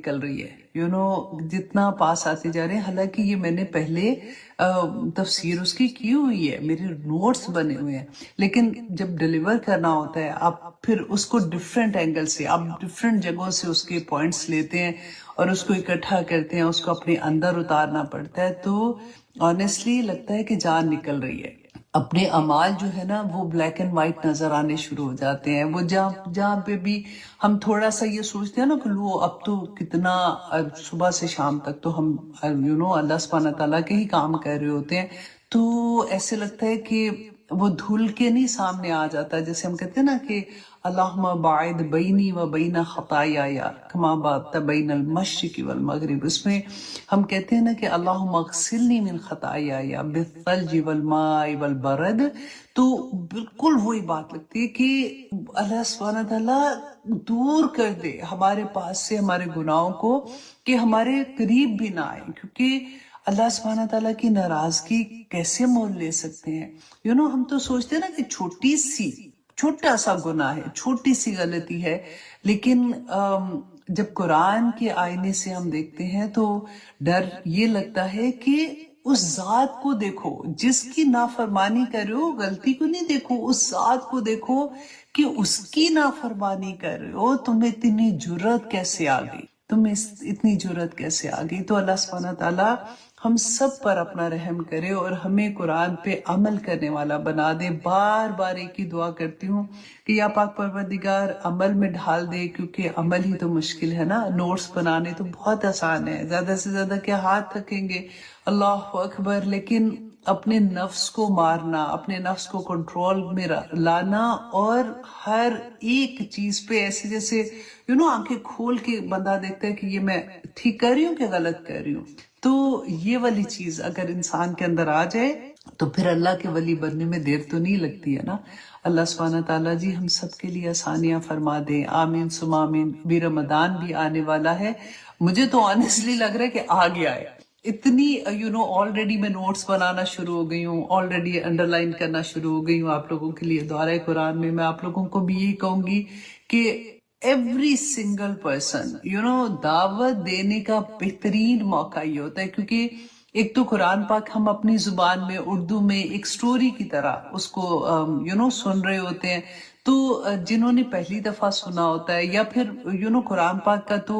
نکل رہی ہے جتنا پاس آتے جا رہے ہیں. حالانکہ یہ میں نے پہلے تفسیر اس کی ہوئی ہے, میرے نوٹس بنے ہوئے ہیں, لیکن جب ڈیلیور کرنا ہوتا ہے آپ پھر اس کو ڈفرینٹ اینگل سے, آپ ڈفرینٹ جگہوں سے اس کے پوائنٹس لیتے ہیں اور اس کو اکٹھا کرتے ہیں, اس کو اپنے اندر اتارنا پڑتا ہے. تو آنیسٹلی لگتا ہے کہ جان نکل رہی ہے. اپنے اعمال جو ہے نا وہ بلیک اینڈ وائٹ نظر آنے شروع ہو جاتے ہیں. وہ جہاں پہ بھی ہم تھوڑا سا یہ سوچتے ہیں نا کہ لو اب تو کتنا صبح سے شام تک تو ہم اللہ سبحانہ تعالیٰ کے ہی کام کر رہے ہوتے ہیں, تو ایسے لگتا ہے کہ وہ دھل کے نہیں سامنے آ جاتا. جیسے ہم کہتے ہیں نا کہ اللہم باعد بینی و بین خطایائی کما بعدت بین المشرق والمغرب. اس میں ہم کہتے ہیں نا کہ اللہم اغسلنی من خطایائی بالثلج والماء والبرد. تو بالکل وہی بات لگتی ہے کہ اللہ سبحانہ تعالیٰ دور کر دے ہمارے پاس سے ہمارے گناہوں کو, کہ ہمارے قریب بھی نہ آئے. کیونکہ اللہ سبحانہ تعالیٰ کی ناراضگی کیسے مول لے سکتے ہیں. ہم تو سوچتے ہیں نا کہ چھوٹا سا گناہ ہے, چھوٹی سی غلطی ہے, لیکن جب قرآن کے آئینے سے ہم دیکھتے ہیں تو ڈر یہ لگتا ہے کہ اس ذات کو دیکھو جس کی نافرمانی کر رہے ہو. غلطی کو نہیں دیکھو, اس ذات کو دیکھو کہ اس کی نافرمانی کر رہے ہو. تمہیں اتنی جرت کیسے آ گئی, اتنی جرت کیسے آ گئی. تو اللہ سبحانہ تعالیٰ ہم سب پر اپنا رحم کرے اور ہمیں قرآن پہ عمل کرنے والا بنا دے. بار بار ایک ہی دعا کرتی ہوں کہ یا پاک پروردگار عمل میں ڈھال دے, کیونکہ عمل ہی تو مشکل ہے نا. نوٹس بنانے تو بہت آسان ہے, زیادہ سے زیادہ کیا ہاتھ تھکیں گے, اللہ اکبر. لیکن اپنے نفس کو مارنا, اپنے نفس کو کنٹرول میں لانا, اور ہر ایک چیز پہ ایسے جیسے آنکھیں کھول کے بندہ دیکھتا ہے کہ یہ میں ٹھیک کر رہی ہوں کہ غلط کر رہی ہوں. تو یہ والی چیز اگر انسان کے اندر آ جائے تو پھر اللہ کے ولی بننے میں دیر تو نہیں لگتی ہے نا. اللہ سبحانہ تعالیٰ جی ہم سب کے لیے آسانیاں فرما دیں, آمین ثم آمین. بھی رمضان بھی آنے والا ہے, مجھے تو آنیسٹلی لگ رہا ہے کہ آ گیا ہے. اتنی آلریڈی میں نوٹس بنانا شروع ہو گئی ہوں, آلریڈی انڈر لائن کرنا شروع ہو گئی ہوں آپ لوگوں کے لیے. دورہ قرآن میں آپ لوگوں کو بھی یہی کہوں گی کہ ایوری سنگل پرسن دعوت دینے کا بہترین موقع یہ ہوتا ہے, کیونکہ ایک تو قرآن پاک ہم اپنی زبان میں اردو میں ایک سٹوری کی طرح اس کو سن رہے ہوتے ہیں. تو جنہوں نے پہلی دفعہ سنا ہوتا ہے یا پھر قرآن پاک کا تو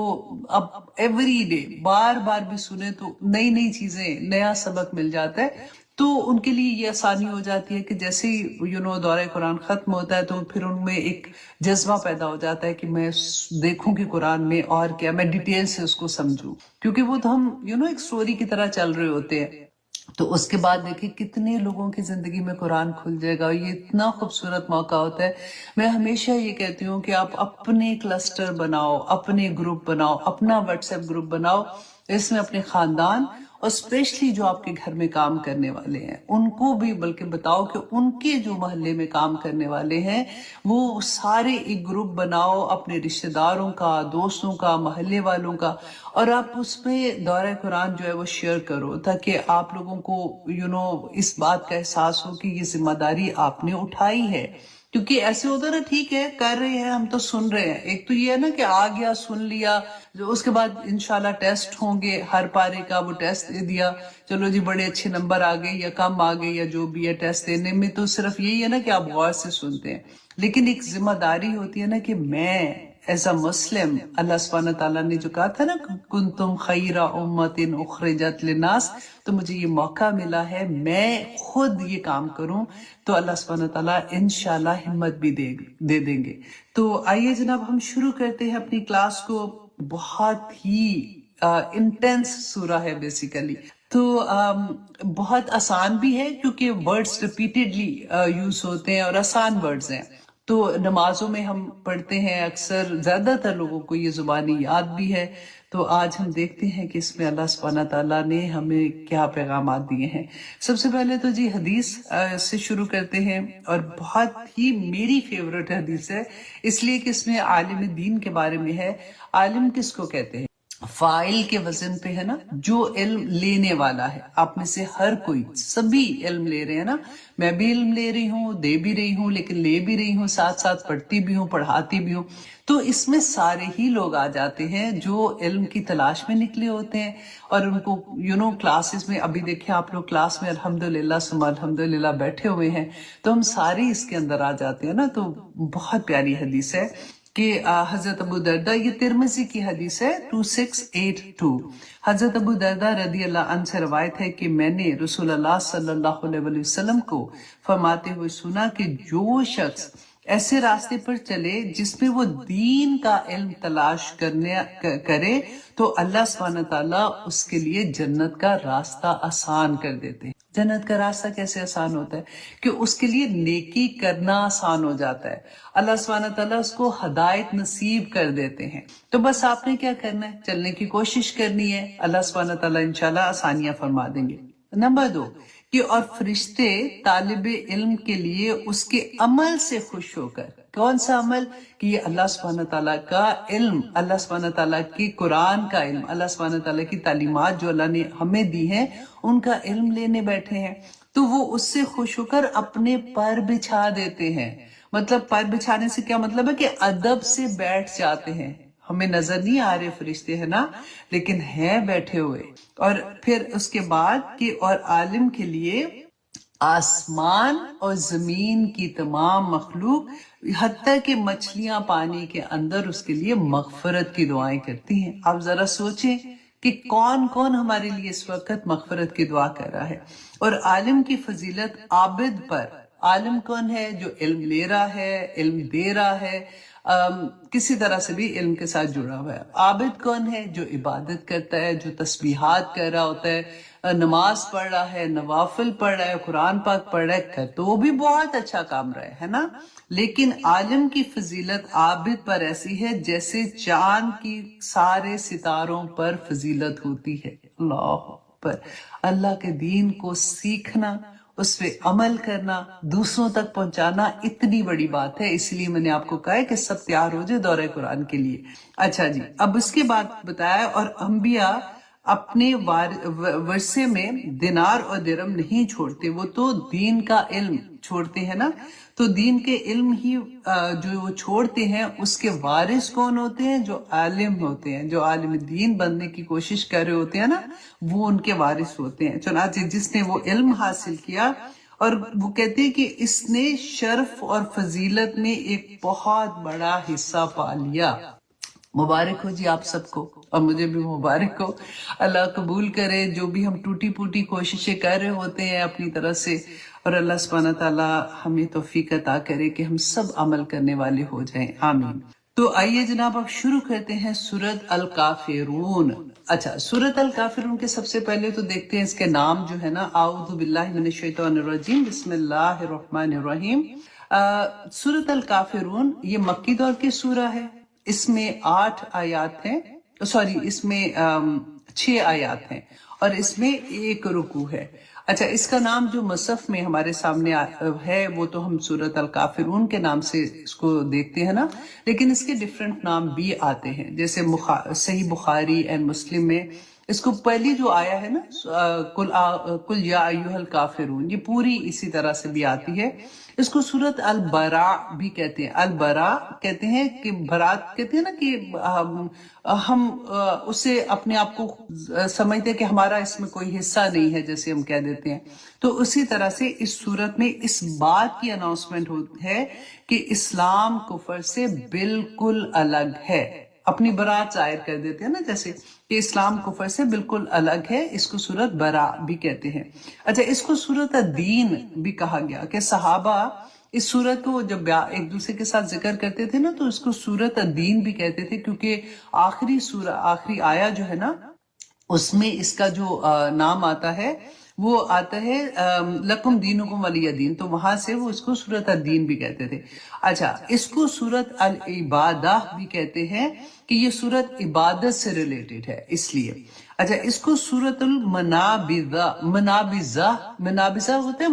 اب ایوری ڈے بار بار بھی سنے تو نئی چیزیں, نیا سبق مل جاتا ہے. تو ان کے لیے یہ آسانی ہو جاتی ہے کہ جیسے ہی دورہ قرآن ختم ہوتا ہے تو پھر ان میں ایک جذبہ پیدا ہو جاتا ہے کہ میں دیکھوں کہ قرآن میں اور کیا, میں ڈیٹیل سے اس کو سمجھوں, کیونکہ وہ تو ہم ایک سٹوری کی طرح چل رہے ہوتے ہیں. تو اس کے بعد دیکھیں کتنے لوگوں کی زندگی میں قرآن کھل جائے گا. یہ اتنا خوبصورت موقع ہوتا ہے. میں ہمیشہ یہ کہتی ہوں کہ آپ اپنے کلسٹر بناؤ, اپنے گروپ بناؤ, اپنا واٹس ایپ گروپ بناؤ, اس میں اپنے خاندان اور اسپیشلی جو آپ کے گھر میں کام کرنے والے ہیں ان کو بھی بلکہ بتاؤ کہ ان کے جو محلے میں کام کرنے والے ہیں وہ سارے ایک گروپ بناؤ, اپنے رشتہ داروں کا, دوستوں کا, محلے والوں کا, اور آپ اس میں دورہ قرآن جو ہے وہ شیئر کرو, تاکہ آپ لوگوں کو اس بات کا احساس ہو کہ یہ ذمہ داری آپ نے اٹھائی ہے. کیونکہ ایسے ہوتا ہے نا, ٹھیک ہے کر رہے ہیں ہم تو سن رہے ہیں, ایک تو یہ ہے نا کہ آ گیا سن لیا, اس کے بعد انشاءاللہ ٹیسٹ ہوں گے ہر پارے کا, وہ ٹیسٹ دے دیا, چلو جی بڑے اچھے نمبر آ گئے یا کم آ گئے یا جو بھی ہے. ٹیسٹ دینے میں تو صرف یہی ہے نا کہ آپ غور سے سنتے ہیں, لیکن ایک ذمہ داری ہوتی ہے نا کہ میں ایز اے مسلم, اللہ سبحانہ تعالیٰ نے جو کہا تھا نا کنتم خیر امت اخرجت للناس, تو مجھے یہ موقع ملا ہے میں خود یہ کام کروں, تو اللہ سبحانہ تعالیٰ انشاءاللہ ہمت بھی دے دیں گے. تو آئیے جناب ہم شروع کرتے ہیں اپنی کلاس کو. بہت ہی انٹینس سورہ ہے بیسیکلی, تو بہت آسان بھی ہے کیونکہ ورڈز ریپیٹیڈلی یوز ہوتے ہیں اور آسان ورڈز ہیں. تو نمازوں میں ہم پڑھتے ہیں اکثر, زیادہ تر لوگوں کو یہ زبانی یاد بھی ہے. تو آج ہم دیکھتے ہیں کہ اس میں اللہ سبحانہ تعالیٰ نے ہمیں کیا پیغامات دیے ہیں. سب سے پہلے تو جی حدیث سے شروع کرتے ہیں, اور بہت ہی میری فیورٹ حدیث ہے, اس لیے کہ اس میں عالم دین کے بارے میں ہے. عالم کس کو کہتے ہیں؟ فائل کے وزن پہ ہے نا، جو علم لینے والا ہے، آپ میں سے ہر کوئی، سبھی علم لے رہے ہیں نا، میں بھی علم لے رہی ہوں، دے بھی رہی ہوں، لیکن لے بھی رہی ہوں، ساتھ ساتھ پڑھتی بھی ہوں، پڑھاتی بھی ہوں، تو اس میں سارے ہی لوگ آ جاتے ہیں جو علم کی تلاش میں نکلے ہوتے ہیں، اور ان کو کلاسز میں، ابھی دیکھیں آپ لوگ کلاس میں الحمدللہ ثم الحمدللہ بیٹھے ہوئے ہیں، تو ہم سارے اس کے اندر آ جاتے ہیں نا۔ تو بہت پیاری حدیث ہے کہ حضرت ابو دردہ، یہ ترمذی کی حدیث ہے 2682، حضرت ابو دردہ رضی اللہ عنہ سے روایت ہے کہ میں نے رسول اللہ صلی اللہ علیہ وسلم کو فرماتے ہوئے سنا کہ جو شخص ایسے راستے پر چلے جس میں وہ دین کا علم تلاش کرے تو اللہ سبحانہ تعالیٰ اس کے لیے جنت کا راستہ آسان کر دیتے ہیں۔ جنت کا راستہ کیسے آسان ہوتا ہے؟ کہ اس کے لیے نیکی کرنا آسان ہو جاتا ہے، اللہ سبحانہ تعالیٰ اس کو ہدایت نصیب کر دیتے ہیں۔ تو بس آپ نے کیا کرنا ہے؟ چلنے کی کوشش کرنی ہے، اللہ سبحانہ تعالیٰ انشاءاللہ آسانیاں فرما دیں گے۔ نمبر 2 کہ اور فرشتے طالب علم کے لیے اس کے عمل سے خوش ہو کر، کون سا عمل؟ کہ یہ اللہ سبحانہ تعالیٰ کا علم، اللہ سبحانہ تعالیٰ کی قرآن کا علم، اللہ سبحانہ تعالیٰ کی تعلیمات جو اللہ نے ہمیں دی ہیں، ان کا علم لینے بیٹھے ہیں، تو وہ اس سے خوش ہو کر اپنے پر بچھا دیتے ہیں۔ مطلب پر بچھانے سے کیا مطلب ہے؟ کہ ادب سے بیٹھ جاتے ہیں۔ ہمیں نظر نہیں آ رہے فرشتے ہے نا، لیکن ہیں بیٹھے ہوئے۔ اور پھر اس کے بعد کہ اور عالم کے لیے آسمان اور زمین کی تمام مخلوق، حتیٰ کہ مچھلیاں پانی کے اندر اس کے لیے مغفرت کی دعائیں کرتی ہیں۔ آپ ذرا سوچیں کہ کون کون ہمارے لیے اس وقت مغفرت کی دعا کر رہا ہے۔ اور عالم کی فضیلت عابد پر، عالم کون ہے؟ جو علم لے رہا ہے، علم دے رہا ہے، کسی طرح سے بھی علم کے ساتھ جڑا ہوا ہے۔ عابد کون ہے؟ جو عبادت کرتا ہے، جو تسبیحات کر رہا ہوتا ہے، نماز پڑھ رہا ہے، نوافل پڑھ رہا ہے، قرآن پاک پڑھ رہا ہے، تو وہ بھی بہت اچھا کام رہا ہے نا۔ لیکن عالم کی فضیلت عابد پر ایسی ہے جیسے چاند کی سارے ستاروں پر فضیلت ہوتی ہے۔ اللہ اکبر! اللہ کے دین کو سیکھنا، اس پہ عمل کرنا، دوسروں تک پہنچانا اتنی بڑی بات ہے۔ اس لیے میں نے آپ کو کہا ہے کہ سب تیار ہو جائے دورہ قرآن کے لیے۔ اچھا جی، اب اس کے بعد بتایا اور انبیاء اپنے ورثے میں دینار اور درہم نہیں چھوڑتے، وہ تو دین کا علم چھوڑتے ہیں نا۔ تو دین کے علم ہی جو وہ چھوڑتے ہیں، اس کے وارث کون ہوتے ہیں؟ جو عالم ہوتے ہیں، جو عالم دین بننے کی کوشش کر رہے ہوتے ہیں نا، وہ ان کے وارث ہوتے ہیں۔ چنانچہ جس نے وہ علم حاصل کیا، اور وہ کہتے ہیں کہ اس نے شرف اور فضیلت میں ایک بہت بڑا حصہ پا لیا۔ مبارک ہو جی آپ سب کو، اور مجھے بھی مبارک ہو۔ اللہ قبول کرے جو بھی ہم ٹوٹی پوٹی کوششیں کر رہے ہوتے ہیں اپنی طرف سے، اور اللہ سبحانہ تعالیٰ ہمیں توفیق عطا کرے کہ ہم سب عمل کرنے والے ہو جائیں، آمین۔ تو آئیے جناب اب شروع کرتے ہیں سورۃ الکافرون۔ اچھا، سورۃ الکافرون کے سب سے پہلے تو دیکھتے ہیں اس کے نام جو ہے نا، اعوذ باللہ من الشیطان الرجیم، بسم اللہ الرحمن الرحیم۔ سورۃ الکافرون یہ مکی دور کی سورہ ہے، اس میں 8 آیات ہیں، اس میں 6 آیات ہیں، اور اس میں 1 رکوع ہے۔ اچھا، اس کا نام جو مصحف میں ہمارے سامنے ہے وہ تو ہم سورۃ الکافرون کے نام سے اس کو دیکھتے ہیں نا، لیکن اس کے ڈیفرنٹ نام بھی آتے ہیں، جیسے صحیح بخاری اینڈ مسلم میں اس کو پہلی جو آیا ہے نا، قل یا ایھا الکافرون، یہ پوری اسی طرح سے بھی آتی ہے۔ اس کو سورۃ البراء بھی کہتے ہیں، البراء کہتے ہیں کہ برات کہتے ہیں نا، کہ ہم اسے اپنے آپ کو سمجھتے کہ ہمارا اس میں کوئی حصہ نہیں ہے، جیسے ہم کہہ دیتے ہیں۔ تو اسی طرح سے اس سورت میں اس بات کی اناؤنسمنٹ ہے کہ اسلام کفر سے بالکل الگ ہے، اپنی برات ظاہر کر دیتے ہیں نا، جیسے کہ اسلام کفر سے بالکل الگ ہے، اس کو سورۃ براء بھی کہتے ہیں۔ اچھا، اس کو سورۃ الدین بھی کہا گیا کہ صحابہ اس سورت کو جب ایک دوسرے کے ساتھ ذکر کرتے تھے نا، تو اس کو سورۃ الدین بھی کہتے تھے، کیونکہ آخری آیا جو ہے نا، اس میں اس کا جو نام آتا ہے وہ آتا ہے لکم دینکم ولی دین، تو وہاں سے وہ اس کو سورۃ الدین بھی کہتے تھے۔ اچھا، اس کو سورۃ العبادہ بھی کہتے ہیں کہ یہ سورت عبادت سے ریلیٹڈ ہے، اس لیے۔ اچھا، اس کو سورۃ المنابذہ، منابذہ ہوتے ہیں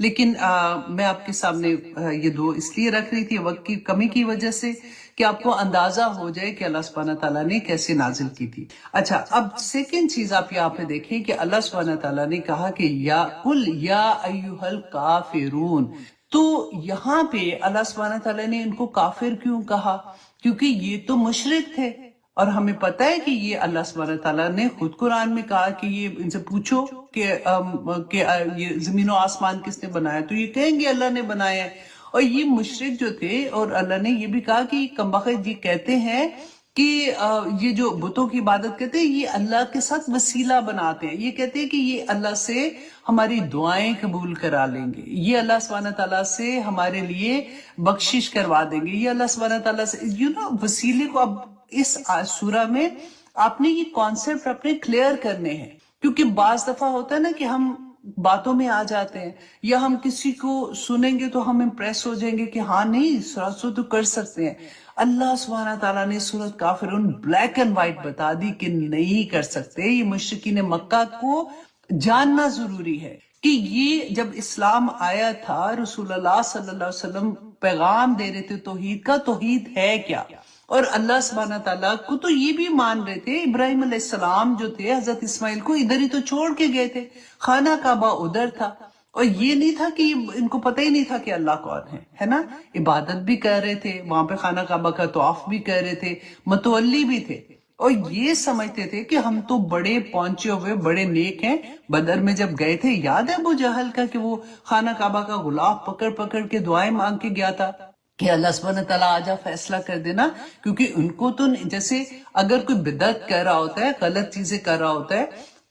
لیکن میں آپ کے سامنے یہ دو اس لیے رکھ رہی تھی وقت کی کمی کی وجہ سے کہ آپ کو اندازہ ہو جائے کہ اللہ سبحانہ تعالیٰ نے کیسے نازل کی تھی. اچھا، اب سیکنڈ چیز آپ یہاں پہ دیکھیں کہ اللہ سبحانہ تعالیٰ نے کہا کہ یا قل یا ایھا الکافرون. تو یہاں پہ اللہ سبحانہ تعالیٰ نے ان کو کافر کیوں کہا؟ کیونکہ یہ تو مشرک تھے، اور ہمیں پتہ ہے کہ یہ اللہ سبحانہ تعالیٰ نے خود قرآن میں کہا کہ یہ ان سے پوچھو کہ یہ زمین و آسمان کس نے بنایا، تو یہ کہیں گے اللہ نے بنایا ہے. اور یہ مشرک جو تھے، اور اللہ نے یہ بھی کہا کہ یہ کمبخت یہ کہتے ہیں کہ یہ جو بتوں کی عبادت کرتے ہیں یہ اللہ کے ساتھ وسیلہ بناتے ہیں، یہ کہتے ہیں کہ یہ اللہ سے ہماری دعائیں قبول کرا لیں گے، یہ اللہ سبحانہ تعالیٰ سے ہمارے لیے بخشش کروا دیں گے، یہ اللہ سبحانہ تعالیٰ سے وسیلے کو. اب اس سورہ میں آپ نے یہ کانسیپٹ اپنے کلیئر کرنے ہیں، کیونکہ بعض دفعہ ہوتا ہے نا کہ ہم باتوں میں آ جاتے ہیں، یا ہم کسی کو سنیں گے تو ہم امپریس ہو جائیں گے کہ ہاں نہیں سو تو کر سکتے ہیں. اللہ سبحانہ تعالیٰ نے سورۃ کافرون بلیک اینڈ وائٹ بتا دی کہ نہیں کر سکتے. یہ مشرکین مکہ کو جاننا ضروری ہے کہ یہ جب اسلام آیا تھا، رسول اللہ صلی اللہ علیہ وسلم پیغام دے رہے تھے توحید کا، توحید ہے کیا. اور اللہ سبحانہ تعالیٰ کو تو یہ بھی مان رہے تھے. ابراہیم علیہ السلام جو تھے حضرت اسماعیل کو ادھر ہی تو چھوڑ کے گئے تھے، خانہ کعبہ ادھر تھا، اور یہ نہیں تھا کہ ان کو پتہ ہی نہیں تھا کہ اللہ کون ہے نا. عبادت بھی کر رہے تھے وہاں پہ، خانہ کعبہ کا طواف بھی کر رہے تھے، متولی بھی تھے، اور یہ سمجھتے تھے کہ ہم تو بڑے پہنچے ہوئے بڑے نیک ہیں. بدر میں جب گئے تھے، یاد ہے ابو جہل کا کہ وہ خانہ کعبہ کا غلاف پکڑ پکڑ کے دعائیں مانگ کے گیا تھا کہ اللہ سبحانہ تعالیٰ آجا فیصلہ کر دینا. کیونکہ ان کو تو جیسے اگر کوئی بدعت کر رہا ہوتا ہے، غلط چیزیں کر رہا ہوتا ہے،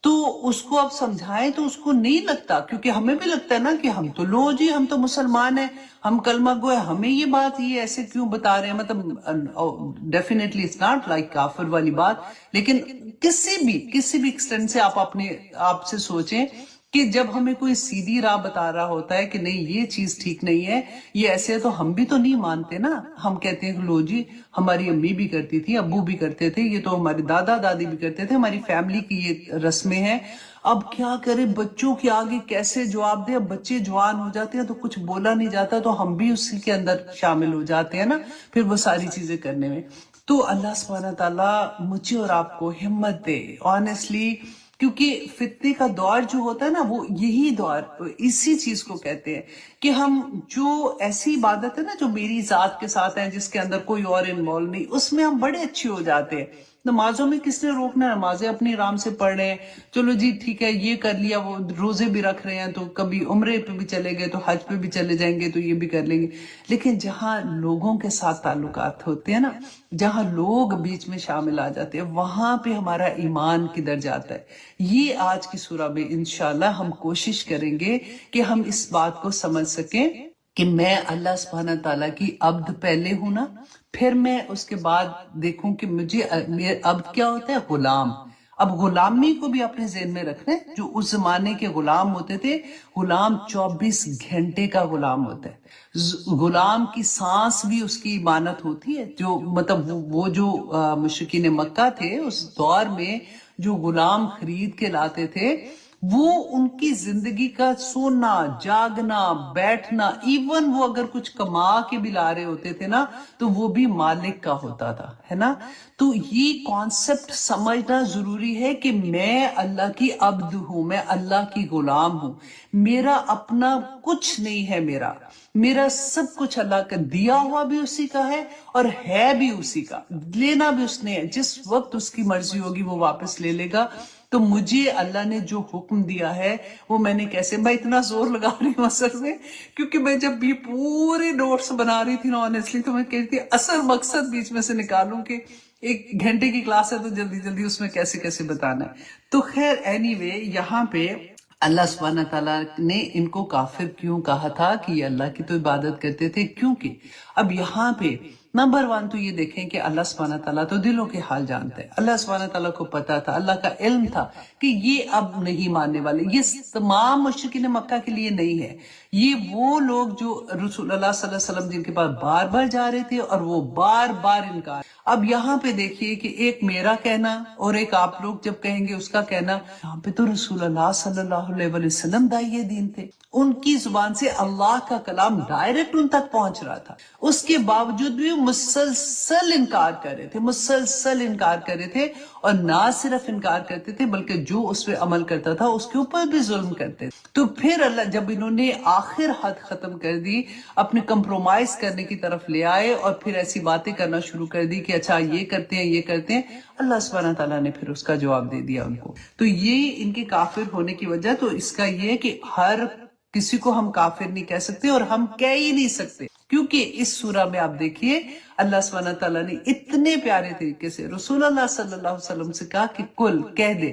تو اس کو آپ سمجھائیں تو اس کو نہیں لگتا، کیونکہ ہمیں بھی لگتا ہے نا کہ ہم تو لو جی، ہم تو مسلمان ہیں، ہم کلمہ گو ہے، ہمیں یہ بات یہ ایسے کیوں بتا رہے ہیں. مطلب ڈیفینیٹلی اٹس ناٹ لائک کافر والی بات، لیکن کسی بھی ایکسٹینٹ سے آپ اپنے آپ سے سوچیں کہ جب ہمیں کوئی سیدھی راہ بتا رہا ہوتا ہے کہ نہیں یہ چیز ٹھیک نہیں ہے، یہ ایسے ہے، تو ہم بھی تو نہیں مانتے نا. ہم کہتے ہیں کہ لو جی ہماری امی بھی کرتی تھی، ابو بھی کرتے تھے، یہ تو ہمارے دادا دادی بھی کرتے تھے، ہماری فیملی کی یہ رسمیں ہیں. اب کیا کرے، بچوں کے آگے کیسے جواب دے؟ اب بچے جوان ہو جاتے ہیں تو کچھ بولا نہیں جاتا، تو ہم بھی اسی کے اندر شامل ہو جاتے ہیں نا پھر وہ ساری چیزیں کرنے میں. تو اللہ سبحانہ تعالیٰ مجھے اور آپ کو ہمت دے آنیسٹلی، کیونکہ فتنے کا دور جو ہوتا ہے نا، وہ یہی دور اسی چیز کو کہتے ہیں کہ ہم جو ایسی عبادت ہے نا جو میری ذات کے ساتھ ہے، جس کے اندر کوئی اور انوالو نہیں، اس میں ہم بڑے اچھے ہو جاتے ہیں. نمازوں میں کس نے روکنا ہے؟ نمازیں اپنی آرام سے پڑھ رہے ہیں، چلو جی ٹھیک ہے یہ کر لیا، وہ روزے بھی رکھ رہے ہیں تو کبھی عمرے پہ بھی چلے گئے تو حج پہ بھی چلے جائیں گے تو یہ بھی کر لیں گے. لیکن جہاں لوگوں کے ساتھ تعلقات ہوتے ہیں نا، جہاں لوگ بیچ میں شامل آ جاتے ہیں، وہاں پہ ہمارا ایمان کدھر جاتا ہے. یہ آج کی سورہ میں انشاءاللہ ہم کوشش کریں گے کہ ہم اس بات کو سمجھ سکیں کہ میں اللہ سبحانہ تعالیٰ کی عبد پہلے ہوں نا، پھر میں اس کے بعد دیکھوں کہ مجھے عبد کیا ہوتا ہے، غلام. اب غلامی کو بھی اپنے ذہن میں رکھنا ہے. جو اس زمانے کے غلام ہوتے تھے، غلام 24 گھنٹے کا غلام ہوتا ہے. غلام کی سانس بھی اس کی امانت ہوتی ہے. جو مطلب وہ جو مشرکین مکہ تھے اس دور میں جو غلام خرید کے لاتے تھے، وہ ان کی زندگی کا سونا جاگنا بیٹھنا، ایون وہ اگر کچھ کما کے بھی لا رہے ہوتے تھے نا تو وہ بھی مالک کا ہوتا تھا، ہے نا. تو یہ کانسیپٹ سمجھنا ضروری ہے کہ میں اللہ کی عبد ہوں، میں اللہ کی غلام ہوں. میرا اپنا کچھ نہیں ہے، میرا سب کچھ اللہ کا دیا ہوا بھی اسی کا ہے اور ہے بھی اسی کا، لینا بھی اس نے ہے. جس وقت اس کی مرضی ہوگی وہ واپس لے لے گا. تو مجھے اللہ نے جو حکم دیا ہے وہ میں نے کیسے، میں اتنا زور لگا رہی ہوں اصل میں کیونکہ میں جب یہ پورے نوٹس بنا رہی تھی نا آنیسٹلی، تو میں کہتی تھی اصل مقصد بیچ میں سے نکالوں کہ 1 گھنٹے کی کلاس ہے تو جلدی جلدی اس میں کیسے کیسے بتانا ہے. تو خیر اینی وے، یہاں پہ اللہ سبحانہ تعالیٰ نے ان کو کافر کیوں کہا تھا کہ یہ اللہ کی تو عبادت کرتے تھے؟ کیونکہ اب یہاں پہ نمبر 1 تو یہ دیکھیں کہ اللہ سبحانہ تعالیٰ تو دلوں کے حال جانتا ہے. اللہ سبحانہ تعالیٰ کو پتا تھا، اللہ کا علم تھا کہ یہ اب نہیں ماننے والے. یہ تمام مشرکین مکہ کے لیے نہیں ہے، یہ وہ لوگ جو رسول اللہ صلی اللہ علیہ وسلم جن کے پاس بار بار جا رہے تھے اور وہ بار بار انکار. اب یہاں پہ دیکھیے کہ ایک میرا کہنا اور ایک آپ لوگ جب کہیں گے اس کا کہنا. یہاں پہ تو رسول اللہ صلی اللہ علیہ وسلم داعیہ دین تھے، ان کی زبان سے اللہ کا کلام ڈائریکٹ ان تک پہنچ رہا تھا، اس کے باوجود بھی مسلسل انکار کر رہے تھے، مسلسل انکار کر رہے تھے. اور نہ صرف انکار کرتے تھے بلکہ جو اس پہ عمل کرتا تھا اس کے اوپر بھی ظلم کرتے تھے. تو پھر اللہ جب انہوں نے آخر حد ختم کر دی، اپنے کمپرومائز کرنے کی طرف لے آئے اور پھر ایسی باتیں کرنا شروع کر دی کہ اچھا یہ کرتے ہیں یہ کرتے ہیں، اللہ سبحانہ تعالیٰ نے پھر اس کا جواب دے دیا ان کو. تو یہ ان کے کافر ہونے کی وجہ تو اس کا یہ ہے کہ ہر کسی کو ہم کافر نہیں کہہ سکتے اور ہم کہہ ہی نہیں سکتے، کیونکہ اس سورہ میں آپ دیکھیے اللہ سبحانہ تعالیٰ نے اتنے پیارے طریقے سے رسول اللہ صلی اللہ علیہ وسلم سے کہا کہ کل کہہ دے،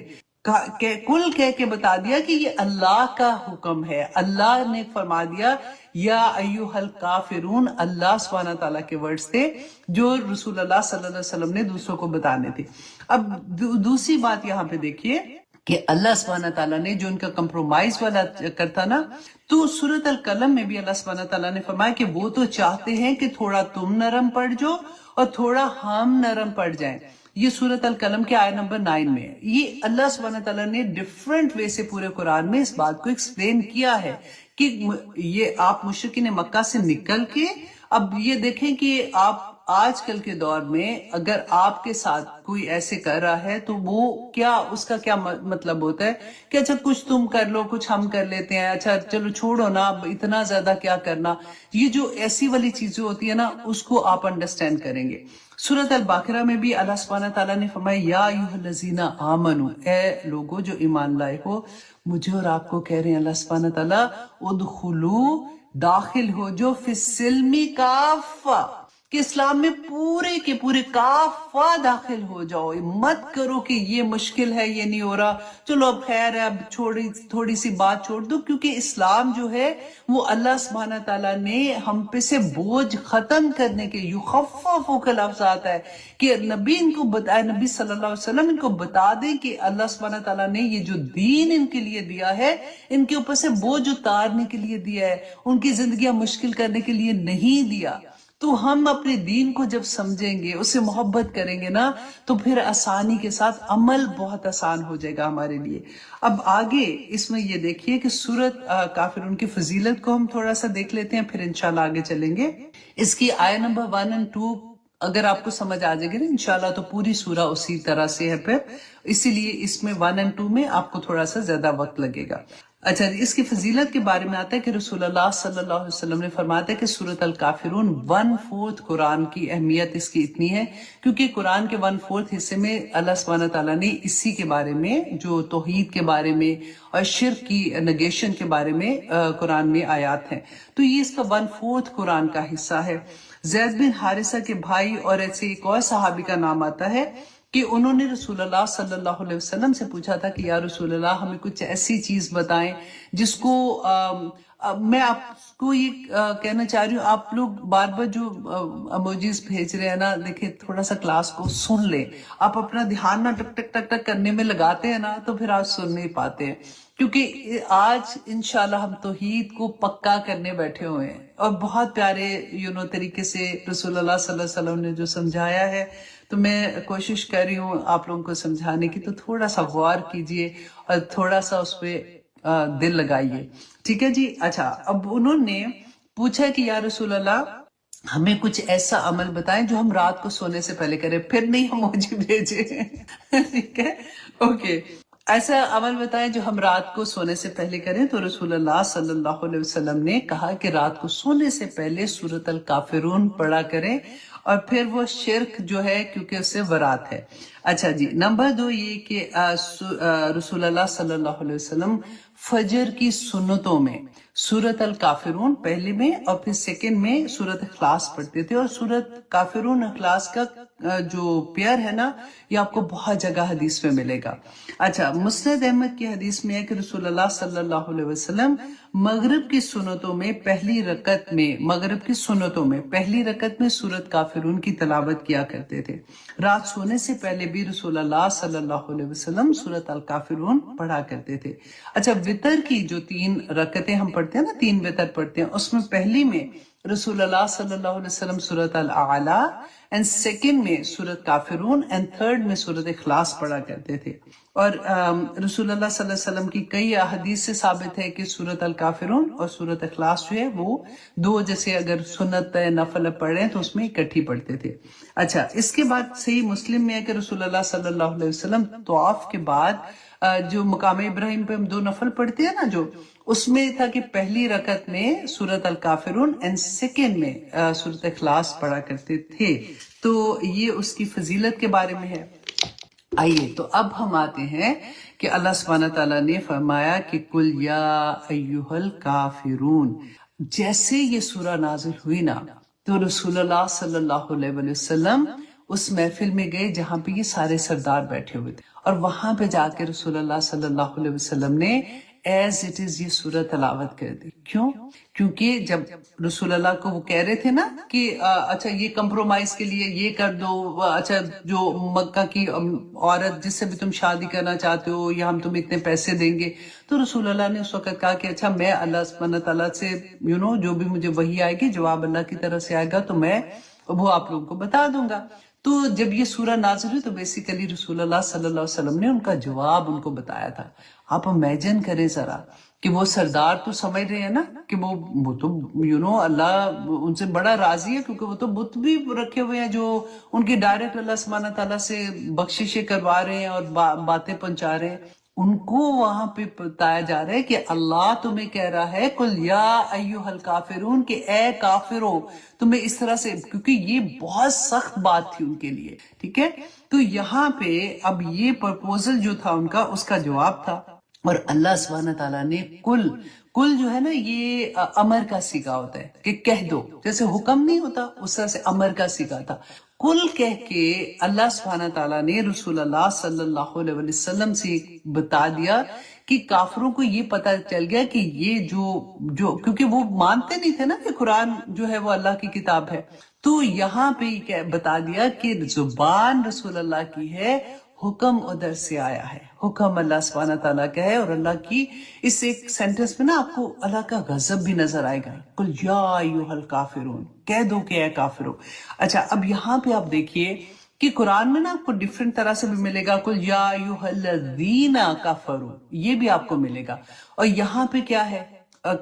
کل کہہ کے بتا دیا کہ یہ اللہ کا حکم ہے. اللہ نے فرما دیا یا ایھا الکافرون، اللہ سبحانہ تعالیٰ کے ورڈز تھے جو رسول اللہ صلی اللہ علیہ وسلم نے دوسروں کو بتانے تھے. اب دوسری بات یہاں پہ دیکھیے کہ اللہ سبحانہ تعالیٰ نے جو ان کا کمپرومائز والا کرتا نا، تو سورۃ القلم میں بھی اللہ سبحانہ تعالیٰ نے فرمایا کہ وہ تو چاہتے ہیں کہ تھوڑا تم نرم پڑ جاؤ اور تھوڑا ہم نرم پڑ جائیں. یہ سورۃ القلم کے آیت نمبر 9 میں ہے. یہ اللہ سبحانہ تعالیٰ نے ڈیفرنٹ وے سے پورے قرآن میں اس بات کو ایکسپلین کیا ہے کہ یہ آپ مشرکین مکہ سے نکل کے اب یہ دیکھیں کہ آپ آج کل کے دور میں اگر آپ کے ساتھ کوئی ایسے کر رہا ہے تو وہ کیا اس کا کیا مطلب ہوتا ہے کہ اچھا کچھ تم کر لو کچھ ہم کر لیتے ہیں، اچھا چلو چھوڑو نا اب اتنا زیادہ کیا کرنا. یہ جو ایسی والی چیزیں ہوتی ہے نا اس کو آپ انڈرسٹینڈ کریں گے. سورۃ البقرہ میں بھی اللہ سبحانہ تعالیٰ نے فرمایا یا ایھا الذین آمنوا، اے لوگو جو ایمان لائے ہو. مجھے اور آپ کو کہہ رہے ہیں اللہ سبحانہ تعالیٰ ادخلوا، داخل ہو جو فی السلم کافہ، کہ اسلام میں پورے کے پورے کافہ داخل ہو جاؤ. مت کرو کہ یہ مشکل ہے یہ نہیں ہو رہا چلو اب خیر ہے اب تھوڑی سی بات چھوڑ دو، کیونکہ اسلام جو ہے وہ اللہ سبحانہ تعالیٰ نے ہم پہ سے بوجھ ختم کرنے کے یخفف کا لفظ آتا ہے کہ نبی ان کو بتائے، نبی صلی اللہ علیہ وسلم ان کو بتا دیں کہ اللہ سبحانہ تعالیٰ نے یہ جو دین ان کے لیے دیا ہے ان کے اوپر سے بوجھ اتارنے کے لیے دیا ہے، ان کی زندگیاں مشکل کرنے کے لیے نہیں دیا. تو ہم اپنے دین کو جب سمجھیں گے، اسے محبت کریں گے نا، تو پھر آسانی کے ساتھ عمل بہت آسان ہو جائے گا ہمارے لیے. اب آگے اس میں یہ دیکھیے کہ سورۃ کافرون کی فضیلت کو ہم تھوڑا سا دیکھ لیتے ہیں، پھر انشاءاللہ آگے چلیں گے. اس کی آیت نمبر 1 اور 2 اگر آپ کو سمجھ آ جائے گی نا انشاءاللہ تو پوری سورہ اسی طرح سے ہے پھر، اسی لیے اس میں 1 اور 2 میں آپ کو تھوڑا سا زیادہ وقت لگے گا. اچھا اس کی فضیلت کے بارے میں آتا ہے کہ رسول اللہ صلی اللہ علیہ وسلم نے فرمایا تھا کہ سورۃ الکافرون 1/4 قرآن کی اہمیت اس کی اتنی ہے کیونکہ قرآن کے 1/4 حصے میں اللہ سبحانہ تعالیٰ نے اسی کے بارے میں جو توحید کے بارے میں اور شرک کی نگیشن کے بارے میں قرآن میں آیات ہیں. تو یہ اس کا 1/4 قرآن کا حصہ ہے. زید بن حارثہ کے بھائی اور ایسے ایک اور صحابی کا نام آتا ہے کہ انہوں نے رسول اللہ صلی اللہ علیہ وسلم سے پوچھا تھا کہ یا رسول اللہ ہمیں کچھ ایسی چیز بتائیں جس کو میں آپ کو یہ کہنا چاہ رہی ہوں، آپ لوگ بار بار جو اموجیز بھیج رہے ہیں نا، دیکھیں تھوڑا سا کلاس کو سن لیں. آپ اپنا دھیان نہ ٹک ٹک ٹک ٹک کرنے میں لگاتے ہیں نا تو پھر آپ سن نہیں پاتے ہیں، کیونکہ آج انشاءاللہ ہم توحید کو پکا کرنے بیٹھے ہوئے ہیں اور بہت پیارے طریقے سے رسول اللہ صلی اللہ علیہ وسلم نے جو سمجھایا ہے تو میں کوشش کر رہی ہوں آپ لوگوں کو سمجھانے کی. تو تھوڑا سا غور کیجئے اور تھوڑا سا اس پہ دل لگائیے، ٹھیک ہے جی. اچھا اب انہوں نے پوچھا کہ یا رسول اللہ ہمیں کچھ ایسا عمل بتائیں جو ہم رات کو سونے سے پہلے کریں. پھر نہیں ہم مجھے بھیجے ٹھیک ہے اوکے. ایسا عمل بتائیں جو ہم رات کو سونے سے پہلے کریں. تو رسول اللہ صلی اللہ علیہ وسلم نے کہا کہ رات کو سونے سے پہلے سورۃ الکافرون پڑھا کریں اور پھر وہ شرک جو ہے کیونکہ اس سے ورات ہے. اچھا جی نمبر 2 یہ کہ رسول اللہ صلی اللہ علیہ وسلم فجر کی سنتوں میں سورۃ الکافرون پہلے میں اور پھر سیکنڈ میں سورۃ اخلاص پڑھتے تھے، اور سورۃ کافرون اخلاص کا جو پیئر ہے نا یہ آپ کو بہت جگہ حدیث میں ملے گا. اچھا، مسند احمد کی حدیث میں ہے کہ رسول اللہ صلی اللہ علیہ وسلم مغرب کی سنتوں میں پہلی رکعت میں سورت کافرون کی تلاوت کیا کرتے تھے. رات سونے سے پہلے بھی رسول اللہ صلی اللہ علیہ وسلم سورت الکافرون پڑھا کرتے تھے. اچھا، وطر کی جو 3 رکعتیں ہم پڑھتے ہیں نا، 3 وطر پڑھتے ہیں، اس میں پہلی میں رسول اللہ صلی اللہ علیہ وسلم سورت الاعلی، اینڈ سیکنڈ میں سورت کافرون، اینڈ تھرڈ میں سورت اخلاص پڑھا کرتے تھے. اور رسول اللہ صلی اللہ علیہ وسلم کی کئی احادیث سے ثابت ہے کہ سورت الکافرون اور سورت اخلاص جو ہے وہ 2، جیسے اگر سنت نفل پڑھ رہے ہیں تو اس میں اکٹھی پڑھتے تھے. اچھا، اس کے بعد صحیح مسلم میں ہے کہ رسول اللہ صلی اللہ علیہ وسلم طواف کے بعد جو مقام ابراہیم پہ ہم 2 نفل پڑھتے ہیں نا، جو اس میں تھا کہ پہلی رکعت میں سورت الکافرون اینڈ سیکنڈ میں سورت اخلاص پڑھا کرتے تھے. تو یہ اس کی فضیلت کے بارے میں ہے. آئیے تو اب ہم آتے ہیں کہ اللہ سبحانہ تعالیٰ نے فرمایا کہ قل یا ایھا الکافرون. جیسے یہ سورہ نازل ہوئی نا تو رسول اللہ صلی اللہ علیہ وسلم اس محفل میں گئے جہاں پہ یہ سارے سردار بیٹھے ہوئے تھے، اور وہاں پہ جا کے رسول اللہ صلی اللہ علیہ وسلم نے ایز اٹ از یہ سورہ تلاوت کر دی. کیوں؟ کیونکہ جب رسول اللہ کو وہ کہہ رہے تھے نا کہ اچھا یہ کمپرومائز کے لیے یہ کر دو، اچھا جو مکہ کی عورت جس سے بھی تم شادی کرنا چاہتے ہو یا ہم تمہیں اتنے پیسے دیں گے، تو رسول اللہ نے اس وقت کہا کہ اچھا میں اللہ سبحانہ تعالیٰ سے جو بھی مجھے وحی آئے گی، جواب اللہ کی طرف سے آئے گا تو میں وہ آپ لوگوں کو بتا دوں گا. تو جب یہ سورہ نازل ہوئی تو بیسیکلی رسول اللہ صلی اللہ علیہ وسلم نے ان کا جواب ان کو بتایا تھا. آپ امیجن کریں ذرا کہ وہ سردار تو سمجھ رہے ہیں نا کہ وہ تو اللہ ان سے بڑا راضی ہے، کیونکہ وہ تو بت بھی رکھے ہوئے ہیں جو ان کی ڈائریکٹ اللہ سبحانہ تعالیٰ سے بخششیں کروا رہے ہیں اور باتیں پہنچا رہے ہیں. ان کو وہاں پہ بتایا جا رہا ہے کہ اللہ تمہیں کہہ رہا ہے قل یا ایھا الکافرون، کہ اے کافرو تمہیں اس طرح سے، کیونکہ یہ بہت سخت بات تھی ان کے لیے. ٹھیک ہے، تو یہاں پہ اب یہ پرپوزل جو تھا ان کا، اس کا جواب تھا. اور اللہ سبحانہ تعالیٰ نے کل جو ہے نا یہ امر کا صیغہ ہوتا ہے کہ کہہ دو، جیسے حکم نہیں ہوتا اس طرح سے امر کا صیغہ تھا. کل کہہ کے اللہ سبحانہ تعالیٰ نے رسول اللہ صلی اللہ علیہ وسلم سے بتا دیا کہ کافروں کو یہ پتہ چل گیا کہ یہ جو کیونکہ وہ مانتے نہیں تھے نا کہ قرآن جو ہے وہ اللہ کی کتاب ہے، تو یہاں پہ بتا دیا کہ زبان رسول اللہ کی ہے، حکم ادھر سے آیا ہے، حکم اللہ سبحانہ تعالیٰ کا ہے. اور اللہ کی اس ایک سینٹنس میں نا آپ کو اللہ کا غضب بھی نظر آئے گا، قل یا ایھا الکافرون، کہہ دو کہ اے کافرو. اچھا، اب یہاں پہ آپ دیکھیے کہ قرآن میں نا آپ کو ڈیفرنٹ طرح سے بھی ملے گا، قل یا ایھا الذین کفروا، یہ بھی آپ کو ملے گا. اور یہاں پہ کیا ہے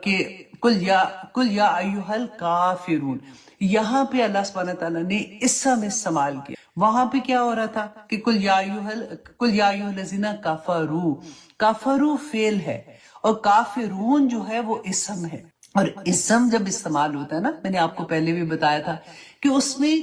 کہ قل یا ایھا الکافرون، یہاں پہ اللہ سبحانہ تعالیٰ نے اسم استعمال کیا. وہاں پہ کیا ہو رہا تھا کہ قل یا ایھا الذین کفروا، کفروا فعل ہے اور کافرون جو ہے وہ اسم ہے. اور اسم جب استعمال ہوتا ہے نا، میں نے آپ کو پہلے بھی بتایا تھا کہ اس میں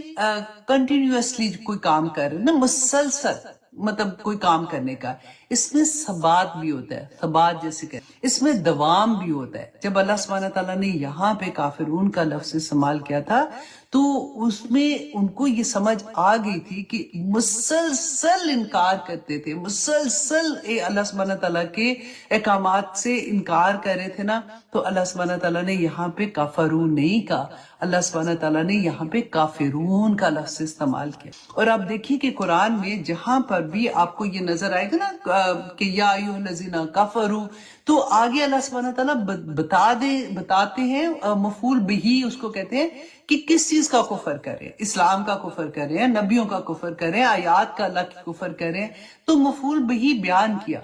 کنٹینیوسلی کوئی کام کر رہے نا، مسلسل مطلب کوئی کام کرنے کا، اس میں ثبات بھی ہوتا ہے، ثبات جیسے کہ اس میں دوام بھی ہوتا ہے. جب اللہ سبحانہ تعالیٰ نے یہاں پہ کافرون کا لفظ استعمال کیا تھا تو اس میں ان کو یہ سمجھ آ گئی تھی کہ مسلسل انکار کرتے تھے، مسلسل اللہ سبحانہ تعالیٰ کے احکامات سے انکار کر رہے تھے نا. تو اللہ سبحانہ تعالیٰ نے یہاں پہ کافرون نہیں کہا، اللہ سبحانہ تعالیٰ نے یہاں پہ کافرون کا لفظ استعمال کیا. اور آپ دیکھیے کہ قرآن میں جہاں پر بھی آپ کو یہ نظر آئے گا نا کہ یا ایھا الذین کفروا، تو آگے اللہ سبحانہ تعالیٰ بتاتے ہیں مفعول بہی اس کو کہتے ہیں کہ کس چیز کا کفر کریں، اسلام کا کفر کریں، نبیوں کا کفر کریں، آیات کا اللہ کی کفر کریں. تو مفعول بہی بیان کیا